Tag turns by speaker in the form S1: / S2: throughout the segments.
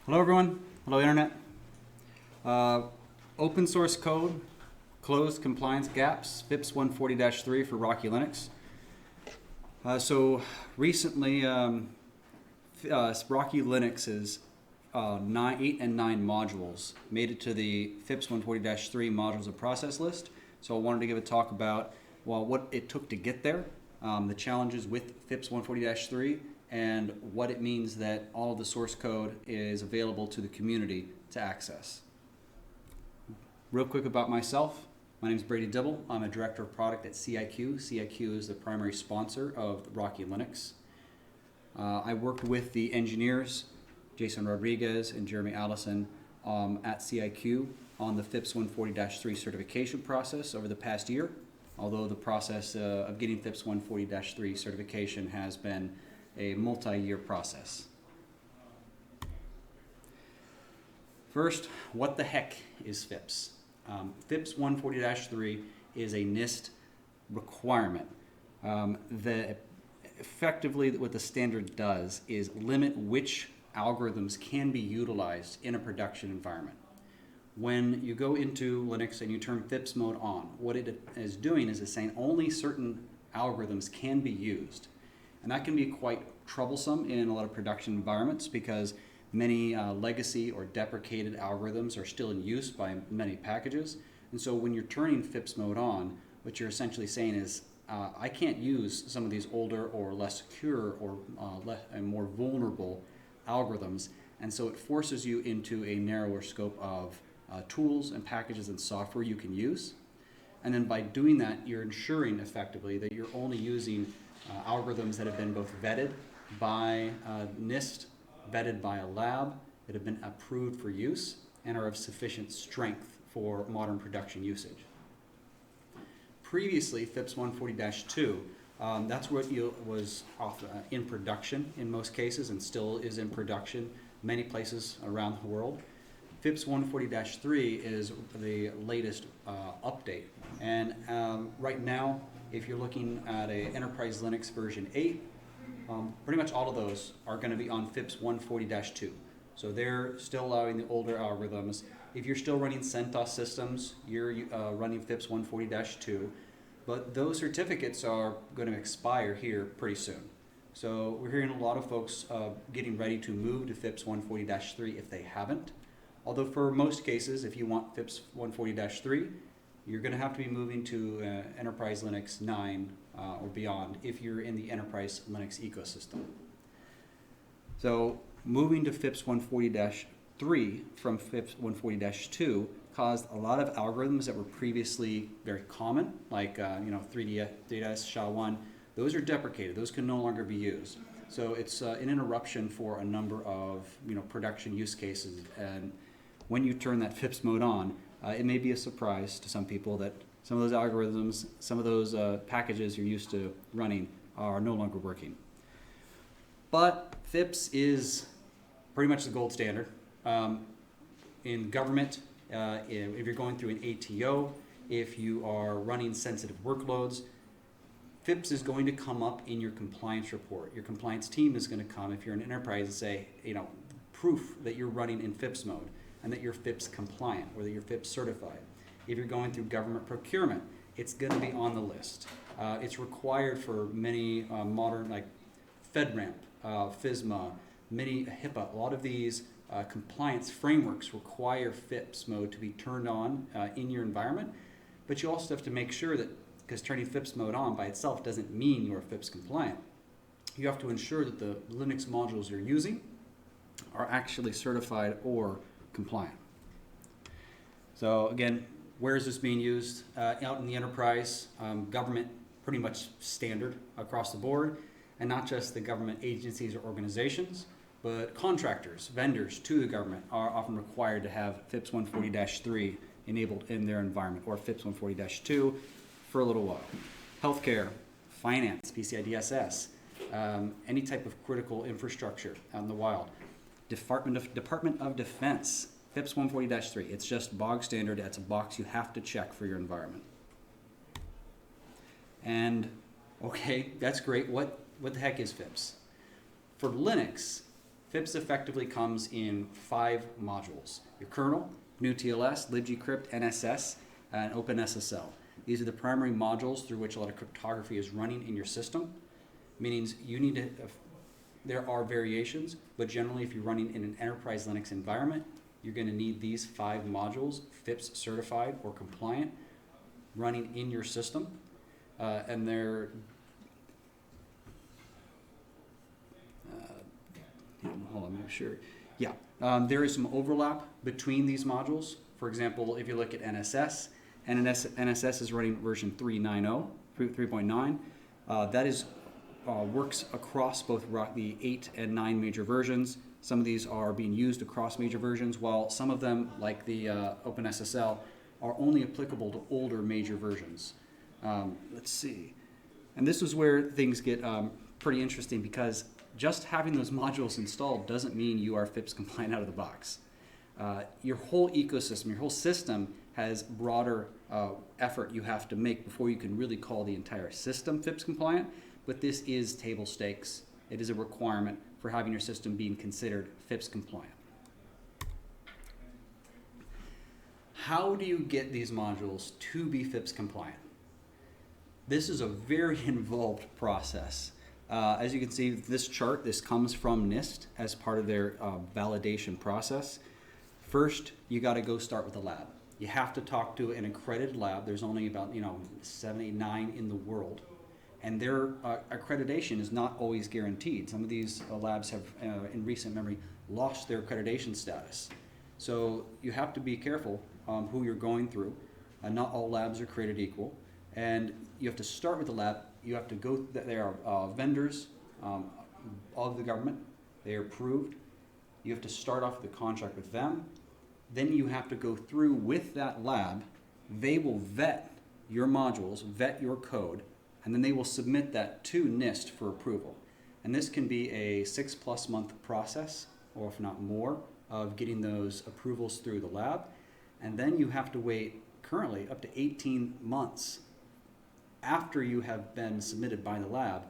S1: Hello everyone, hello Internet. Open source code, closed compliance gaps, FIPS 140-3 for Rocky Linux. So recently, Rocky Linux's 8 and 9 modules made it to the FIPS 140-3 modules of process list. So I wanted to give a talk about what it took to get there, the challenges with FIPS 140-3, and what it means that all of the source code is available to the community to access. Real quick about myself. My name is Brady Dibble. I'm a director of product at CIQ. CIQ is the primary sponsor of Rocky Linux. I worked with the engineers, Jason Rodriguez and Jeremy Allison, at CIQ on the FIPS 140-3 certification process over the past year, although the process of getting FIPS 140-3 certification has been a multi-year process. First, what the heck is FIPS? FIPS 140-3 is a NIST requirement that effectively what the standard does is limit which algorithms can be utilized in a production environment. When you go into Linux and you turn FIPS mode on, what it is doing is it's saying only certain algorithms can be used. And that can be quite troublesome in a lot of production environments because many legacy or deprecated algorithms are still in use by many packages. And so when you're turning FIPS mode on, what you're essentially saying is, I can't use some of these older or less secure or and more vulnerable algorithms. And so it forces you into a narrower scope of tools and packages and software you can use. And then by doing that, you're ensuring effectively that you're only using algorithms that have been both vetted by NIST, vetted by a lab, that have been approved for use, and are of sufficient strength for modern production usage. Previously, FIPS 140-2, that's what was in production in most cases and still is in production many places around the world. FIPS 140-3 is the latest update. And right now, if you're looking at an Enterprise Linux version 8, pretty much all of those are going to be on FIPS 140-2. So they're still allowing the older algorithms. If you're still running CentOS systems, you're running FIPS 140-2. But those certificates are going to expire here pretty soon. So we're hearing a lot of folks getting ready to move to FIPS 140-3 if they haven't. Although for most cases, if you want FIPS 140-3, you're going to have to be moving to Enterprise Linux 9 or beyond if you're in the Enterprise Linux ecosystem. So moving to FIPS 140-3 from FIPS 140-2 caused a lot of algorithms that were previously very common, like 3DS, SHA-1. Those are deprecated. Those can no longer be used. So it's an interruption for a number of production use cases. And when you turn that FIPS mode on, it may be a surprise to some people that some of those algorithms, some of those packages you're used to running are no longer working. But FIPS is pretty much the gold standard. In government, if you're going through an ATO, if you are running sensitive workloads, FIPS is going to come up in your compliance report. Your compliance team is going to come, if you're an enterprise, and say, proof that you're running in FIPS mode and that you're FIPS compliant or that you're FIPS certified. If you're going through government procurement, it's going to be on the list. It's required for many modern, like FedRAMP, FISMA, many HIPAA. A lot of these compliance frameworks require FIPS mode to be turned on in your environment. But you also have to make sure that, because turning FIPS mode on by itself doesn't mean you're FIPS compliant, you have to ensure that the Linux modules you're using are actually certified or compliant. So again, where is this being used? Out in the enterprise, government, pretty much standard across the board, and not just the government agencies or organizations, but contractors, vendors to the government are often required to have FIPS 140-3 enabled in their environment, or FIPS 140-2 for a little while. Healthcare, finance, PCI DSS, any type of critical infrastructure out in the wild. Department of Defense, FIPS 140-3. It's just bog standard. It's a box you have to check for your environment. And okay, that's great. What the heck is FIPS? For Linux, FIPS effectively comes in 5 modules: your kernel, GNU TLS, libgcrypt, NSS, and OpenSSL. These are the primary modules through which a lot of cryptography is running in your system, meaning you need to, there are variations, but generally if you're running in an enterprise Linux environment, you're going to need these 5 modules, FIPS certified or compliant, running in your system. And they're, hold on, make sure. Yeah, there is some overlap between these modules. For example, if you look at NSS, NSS is running version 3.9. That is works across both the 8 and 9 major versions. Some of these are being used across major versions, while some of them, like the OpenSSL, are only applicable to older major versions. Let's see. And this is where things get pretty interesting, because just having those modules installed doesn't mean you are FIPS compliant out of the box. Your whole ecosystem, your whole system has broader effort you have to make before you can really call the entire system FIPS compliant, but this is table stakes. It is a requirement for having your system being considered FIPS compliant. How do you get these modules to be FIPS compliant? This is a very involved process. As you can see, this chart, this comes from NIST as part of their validation process. First, you got to go start with a lab. You have to talk to an accredited lab. There's only about 7, 8, 9 in the world, and their accreditation is not always guaranteed. Some of these labs have, in recent memory, lost their accreditation status. So you have to be careful who you're going through. Not all labs are created equal, and you have to start with the lab. You have to go. There are vendors of the government. They are approved. You have to start off the contract with them. Then you have to go through with that lab. They will vet your modules, vet your code, and then they will submit that to NIST for approval. And this can be a 6+ month process, or if not more, of getting those approvals through the lab. And then you have to wait currently up to 18 months after you have been submitted by the lab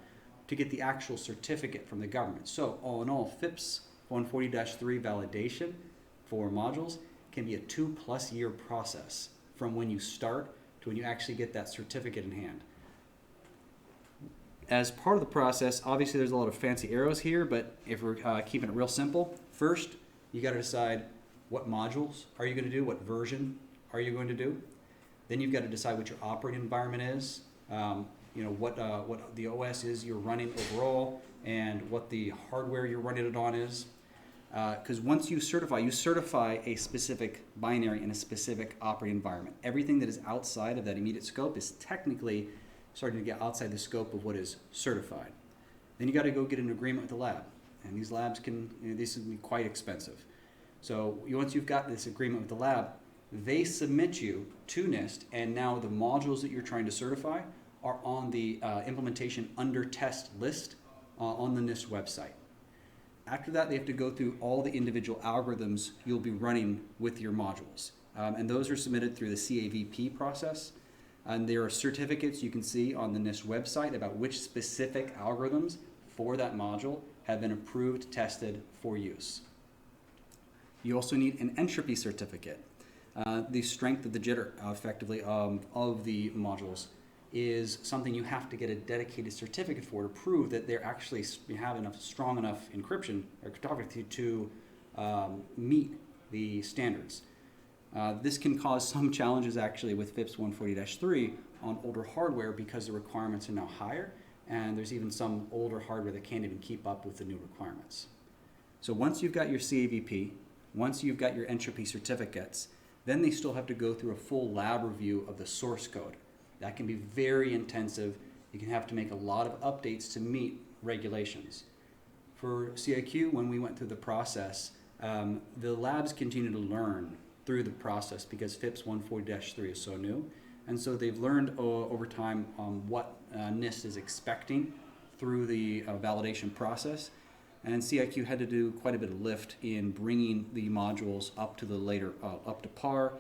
S1: to get the actual certificate from the government. So all in all, FIPS 140-3 validation for modules can be a 2+ year process from when you start to when you actually get that certificate in hand. As part of the process, obviously there's a lot of fancy arrows here, but if we're keeping it real simple, first you got to decide what modules are you going to do, what version are you going to do. Then you've got to decide what your operating environment is, what the OS is you're running overall, and what the hardware you're running it on is. Because once you certify a specific binary in a specific operating environment. Everything that is outside of that immediate scope is technically starting to get outside the scope of what is certified. Then you got to go get an agreement with the lab, and these labs these can be quite expensive. So once you've got this agreement with the lab, they submit you to NIST, and now the modules that you're trying to certify are on the implementation under test list on the NIST website. After that, they have to go through all the individual algorithms you'll be running with your modules. And those are submitted through the CAVP process. And there are certificates you can see on the NIST website about which specific algorithms for that module have been approved, tested for use. You also need an entropy certificate. The strength of the jitter, effectively, of the modules is something you have to get a dedicated certificate for to prove that they're actually have strong enough encryption or cryptography to meet the standards. This can cause some challenges actually with FIPS 140-3 on older hardware because the requirements are now higher, and there's even some older hardware that can't even keep up with the new requirements. So once you've got your CAVP, once you've got your entropy certificates, then they still have to go through a full lab review of the source code. That can be very intensive. You can have to make a lot of updates to meet regulations. For CIQ, when we went through the process, the labs continue to learn through the process because FIPS 140-3 is so new. And so they've learned over time what NIST is expecting through the validation process. And CIQ had to do quite a bit of lift in bringing the modules up to the later, up to par,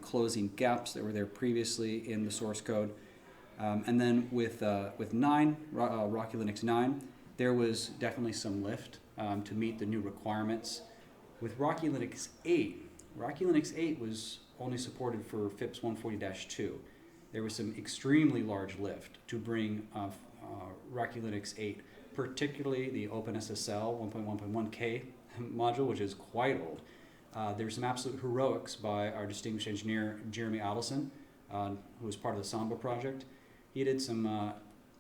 S1: closing gaps that were there previously in the source code. And then with 9, Rocky Linux 9, there was definitely some lift to meet the new requirements. With Rocky Linux 8, Rocky Linux 8 was only supported for FIPS 140-2. There was some extremely large lift to bring Rocky Linux 8, particularly the OpenSSL 1.1.1K module, which is quite old. There's some absolute heroics by our distinguished engineer, Jeremy Adelson, who was part of the Samba project. He did some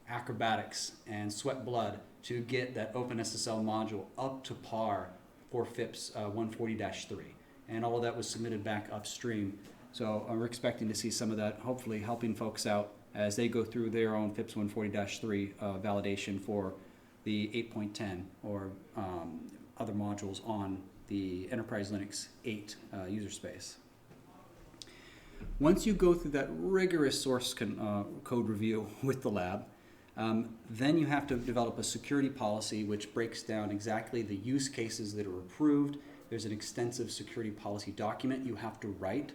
S1: acrobatics and sweat blood to get that OpenSSL module up to par for FIPS 140-3. And all of that was submitted back upstream. So we're expecting to see some of that, hopefully helping folks out as they go through their own FIPS 140-3 validation for the 8.10 or other modules on the Enterprise Linux 8 user space. Once you go through that rigorous source code review with the lab, then you have to develop a security policy which breaks down exactly the use cases that are approved. There's an extensive security policy document you have to write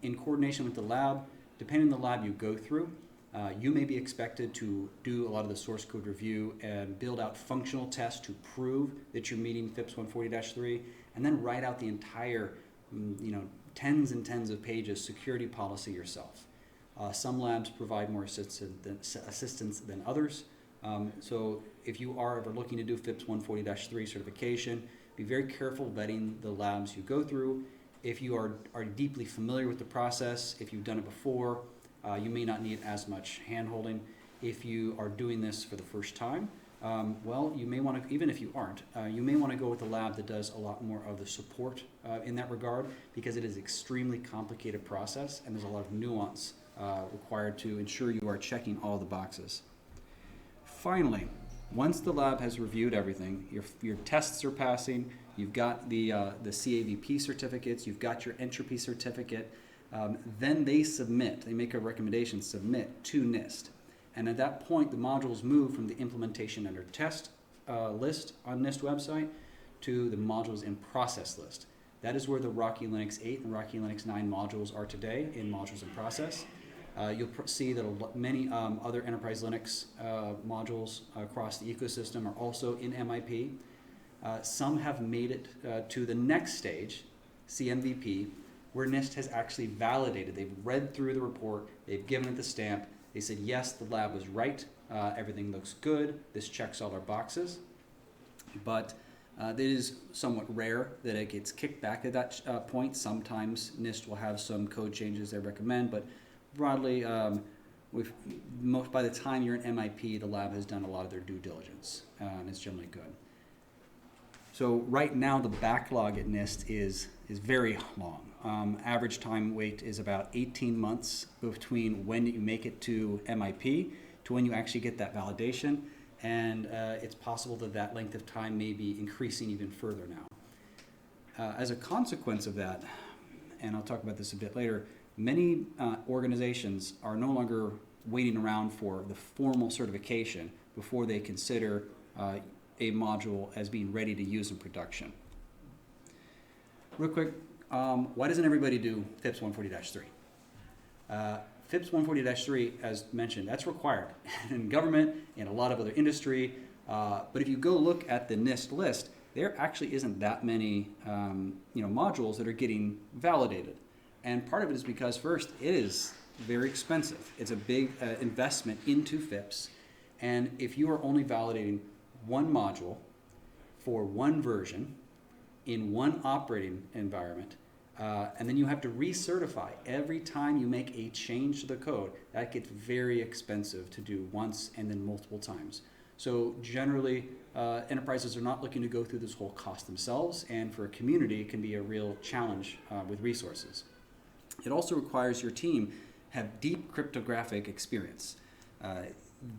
S1: in coordination with the lab. Depending on the lab you go through, you may be expected to do a lot of the source code review and build out functional tests to prove that you're meeting FIPS 140-3, and then write out the entire, tens and tens of pages security policy yourself. Some labs provide more assistance than others. So if you are ever looking to do FIPS 140-3 certification, be very careful vetting the labs you go through. If you are deeply familiar with the process, if you've done it before, you may not need as much hand-holding. If you are doing this for the first time, you may want to, even if you aren't, you may want to go with a lab that does a lot more of the support in that regard, because it is an extremely complicated process and there's a lot of nuance required to ensure you are checking all the boxes. Finally, once the lab has reviewed everything, your tests are passing, you've got the CAVP certificates, you've got your entropy certificate, then they make a recommendation, submit to NIST. And at that point, the modules move from the implementation under test list on NIST website to the modules in process list. That is where the Rocky Linux 8 and Rocky Linux 9 modules are today in modules in process. You'll see that many other Enterprise Linux modules across the ecosystem are also in MIP. Some have made it to the next stage, CMVP, where NIST has actually validated. They've read through the report, they've given it the stamp, they said, yes, the lab was right, everything looks good, this checks all our boxes. But it is somewhat rare that it gets kicked back at that point. Sometimes NIST will have some code changes they recommend, but broadly, by the time you're in MIP, the lab has done a lot of their due diligence, and it's generally good. So right now, the backlog at NIST is very long. Average time wait is about 18 months between when you make it to MIP to when you actually get that validation, and it's possible that length of time may be increasing even further now. As a consequence of that, and I'll talk about this a bit later, many organizations are no longer waiting around for the formal certification before they consider a module as being ready to use in production. Real quick, why doesn't everybody do FIPS 140-3? FIPS 140-3, as mentioned, that's required in government and a lot of other industry. But if you go look at the NIST list, there actually isn't that many modules that are getting validated. And part of it is because, first, it is very expensive. It's a big investment into FIPS. And if you are only validating one module for one version in one operating environment, and then you have to recertify every time you make a change to the code, that gets very expensive to do once and then multiple times. So generally, enterprises are not looking to go through this whole cost themselves, and for a community, it can be a real challenge with resources. It also requires your team have deep cryptographic experience.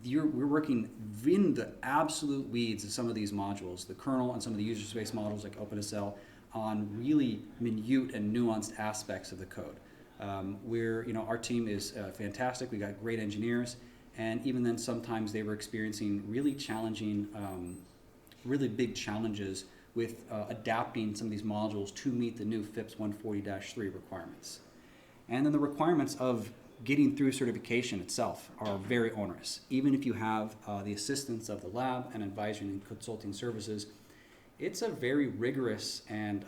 S1: We're working in the absolute weeds of some of these modules, the kernel and some of the user space models like OpenSSL, on really minute and nuanced aspects of the code. Our team is fantastic. We got great engineers, and even then, sometimes they were experiencing really challenging, really big challenges with adapting some of these modules to meet the new FIPS 140-3 requirements. And then the requirements of getting through certification itself are very onerous. Even if you have the assistance of the lab and advisory and consulting services, it's a very rigorous and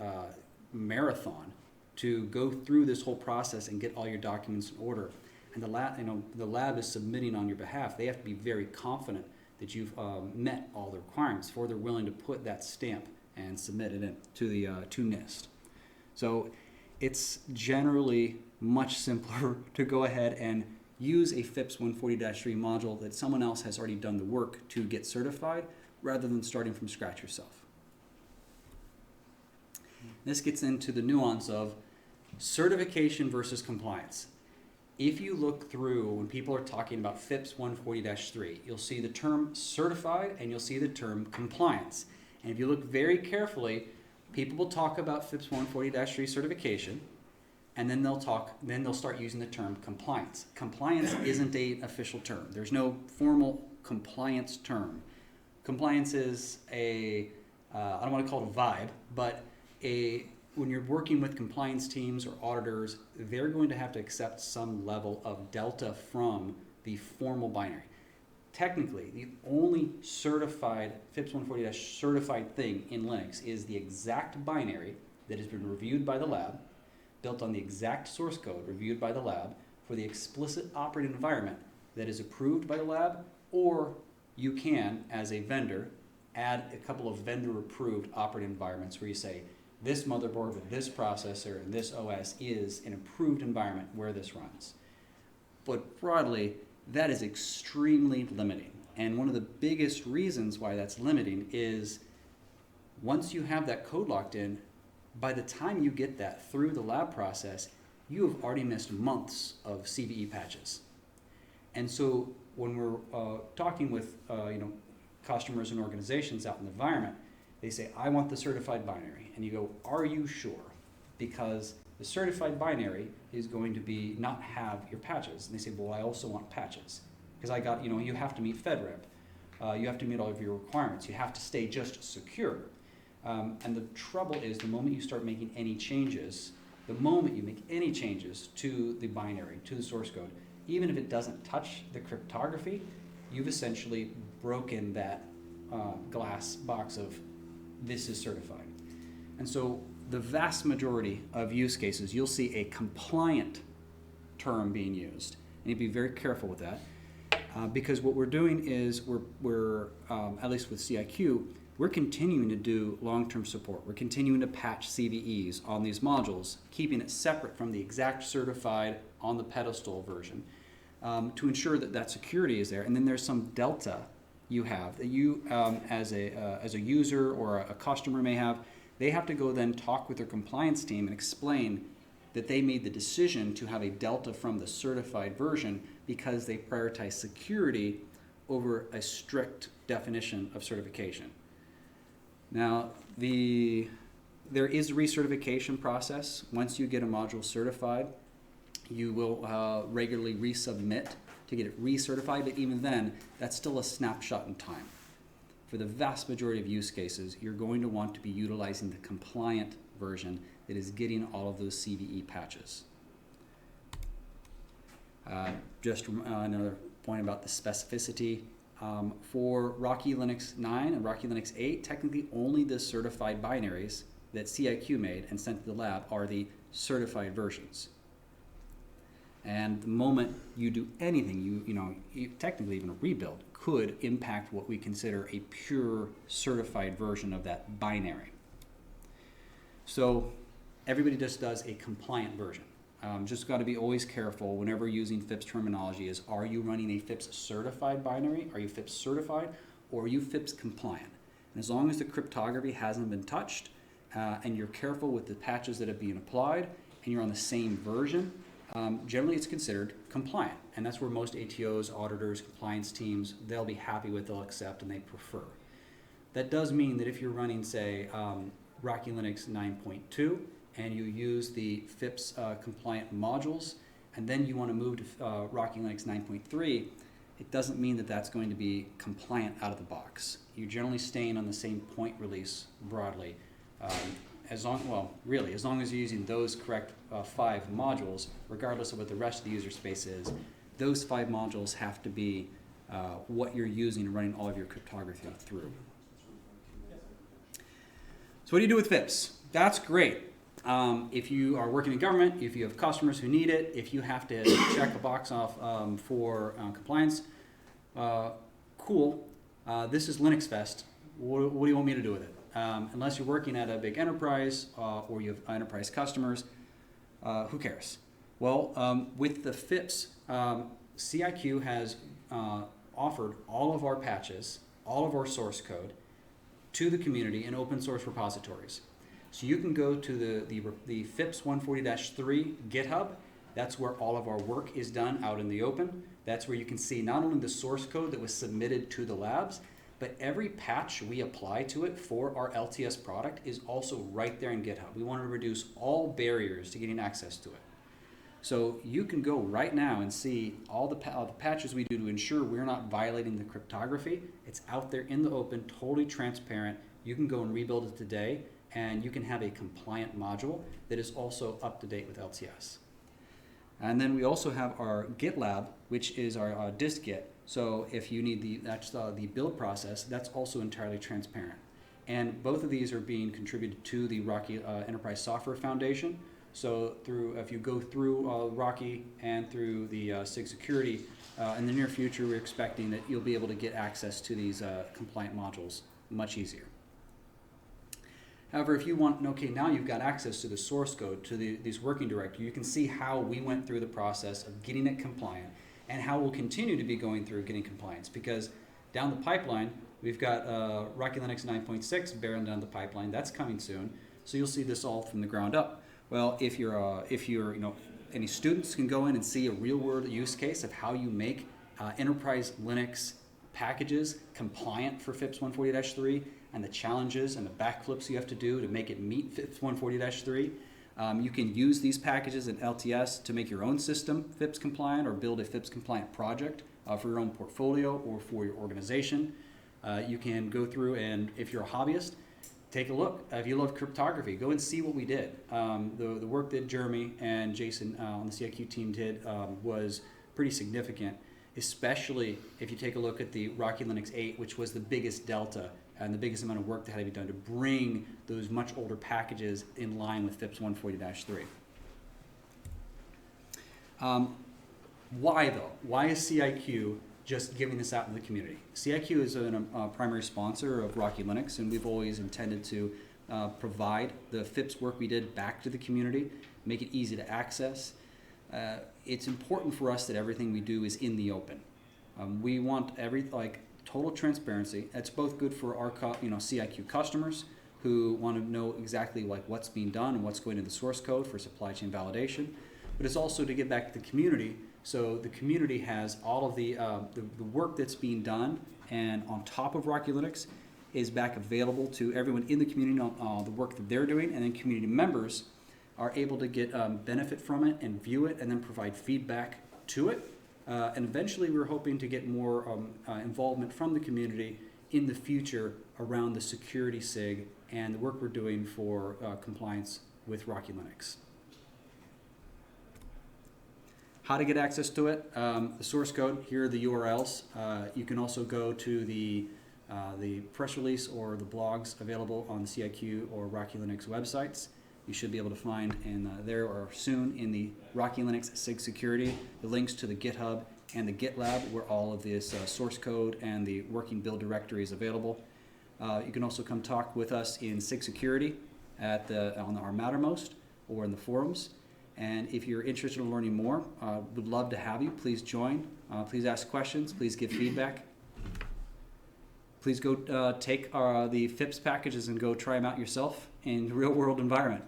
S1: marathon to go through this whole process and get all your documents in order. And the lab is submitting on your behalf. They have to be very confident that you've met all the requirements before they're willing to put that stamp and submit it in to the to NIST. So it's generally much simpler to go ahead and use a FIPS 140-3 module that someone else has already done the work to get certified, rather than starting from scratch yourself. This gets into the nuance of certification versus compliance. If you look through when people are talking about FIPS 140-3, you'll see the term certified and you'll see the term compliance. And if you look very carefully, people will talk about FIPS 140-3 certification, and then they'll start using the term compliance. Compliance isn't an official term. There's no formal compliance term. Compliance is I don't want to call it a vibe, but when you're working with compliance teams or auditors, they're going to have to accept some level of delta from the formal binary. Technically, the only certified FIPS 140 certified thing in Linux is the exact binary that has been reviewed by the lab, built on the exact source code reviewed by the lab for the explicit operating environment that is approved by the lab, or you can, as a vendor, add a couple of vendor-approved operating environments where you say, this motherboard with this processor and this OS is an approved environment where this runs. But broadly, that is extremely limiting. And one of the biggest reasons why that's limiting is once you have that code locked in, by the time you get that through the lab process, you have already missed months of CVE patches. And so when we're talking with customers and organizations out in the environment, they say, I want the certified binary. And you go, are you sure? Because the certified binary is going to be not have your patches. And they say, well, I also want patches. Because I got, you have to meet FedRAMP. You have to meet all of your requirements. You have to stay just secure. And the trouble is the moment you start making any changes, to the binary, to the source code, even if it doesn't touch the cryptography, you've essentially broken that glass box of this is certified. And so the vast majority of use cases, you'll see a compliant term being used. And you'd be very careful with that because what we're doing is we're at least with CIQ, we're continuing to do long-term support. We're continuing to patch CVEs on these modules, keeping it separate from the exact certified on the pedestal version to ensure that that security is there. And then there's some delta you have that you as a user or a customer may have. They have to go then talk with their compliance team and explain that they made the decision to have a delta from the certified version because they prioritize security over a strict definition of certification. Now, there is a recertification process. Once you get a module certified, you will regularly resubmit to get it recertified, but even then, that's still a snapshot in time. For the vast majority of use cases, you're going to want to be utilizing the compliant version that is getting all of those CVE patches. Just another point about the specificity. For Rocky Linux 9 and Rocky Linux 8, technically only the certified binaries that CIQ made and sent to the lab are the certified versions. And the moment you do anything, you technically even a rebuild could impact what we consider a pure certified version of that binary. So everybody just does a compliant version. Just got to be always careful whenever using FIPS terminology is, are you running a FIPS certified binary? Are you FIPS certified? Or are you FIPS compliant? And as long as the cryptography hasn't been touched and you're careful with the patches that are being applied and you're on the same version, generally it's considered compliant. And that's where most ATOs, auditors, compliance teams, they'll be happy with, they'll accept, and they prefer. That does mean that if you're running, say, Rocky Linux 9.2, and you use the FIPS compliant modules, and then you want to move to Rocky Linux 9.3, it doesn't mean that that's going to be compliant out of the box. You're generally staying on the same point release broadly. As long as you're using those correct 5 modules, regardless of what the rest of the user space is, those 5 modules have to be what you're using running all of your cryptography through. So what do you do with FIPS? That's great. If you are working in government, if you have customers who need it, if you have to check a box off for compliance, cool. This is Linux Fest. What do you want me to do with it? Unless you're working at a big enterprise or you have enterprise customers, who cares? Well, with the FIPS, CIQ has offered all of our patches, all of our source code to the community in open source repositories. So you can go to the FIPS 140-3 GitHub. That's where all of our work is done out in the open. That's where you can see not only the source code that was submitted to the labs, but every patch we apply to it for our LTS product is also right there in GitHub. We want to reduce all barriers to getting access to it. So you can go right now and see all the patches we do to ensure we're not violating the cryptography. It's out there in the open, totally transparent. You can go and rebuild it today, and you can have a compliant module that is also up to date with LTS. And then we also have our GitLab, which is our dist-git. So if you need that's the build process, that's also entirely transparent. And both of these are being contributed to the Rocky Enterprise Software Foundation. So if you go through Rocky and through the SIG Security, in the near future, we're expecting that you'll be able to get access to these compliant modules much easier. However, if you want, okay, now you've got access to the source code, to these working directory, you can see how we went through the process of getting it compliant and how we'll continue to be going through getting compliance, because down the pipeline, we've got Rocky Linux 9.6 barreling down the pipeline. That's coming soon. So you'll see this all from the ground up. Well, if you're any students can go in and see a real-world use case of how you make enterprise Linux packages compliant for FIPS 140-3 and the challenges and the backflips you have to do to make it meet FIPS 140-3. You can use these packages in LTS to make your own system FIPS compliant or build a FIPS compliant project for your own portfolio or for your organization. You can go through and, if you're a hobbyist, take a look. If you love cryptography, go and see what we did. The work that Jeremy and Jason on the CIQ team did was pretty significant, especially if you take a look at the Rocky Linux 8, which was the biggest delta and the biggest amount of work that had to be done to bring those much older packages in line with FIPS 140-3. Why though? Why is CIQ just giving this out in the community? CIQ is a primary sponsor of Rocky Linux, and we've always intended to provide the FIPS work we did back to the community, make it easy to access. It's important for us that everything we do is in the open. We want total transparency. It's both good for our CIQ customers who want to know exactly what's being done and what's going into the source code for supply chain validation, but it's also to give back to the community. So the community has all of the work that's being done, and on top of Rocky Linux is back available to everyone in the community on the work that they're doing, and then community members are able to get benefit from it and view it and then provide feedback to it. And eventually we're hoping to get more involvement from the community in the future around the security SIG and the work we're doing for compliance with Rocky Linux. How to get access to it? The source code, here are the URLs. You can also go to the press release or the blogs available on the CIQ or Rocky Linux websites. You should be able to find there or soon in the Rocky Linux SIG Security the links to the GitHub and the GitLab where all of this source code and the working build directory is available. You can also come talk with us in SIG Security on our Mattermost or in the forums. And if you're interested in learning more, would love to have you. Please join. Please ask questions. Please give feedback. Please go take the FIPS packages and go try them out yourself in the real-world environment.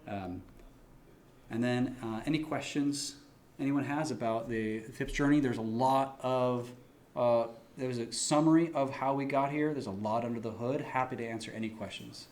S1: And then any questions anyone has about the FIPS journey? There's a lot of, there's a summary of how we got here. There's a lot under the hood. Happy to answer any questions.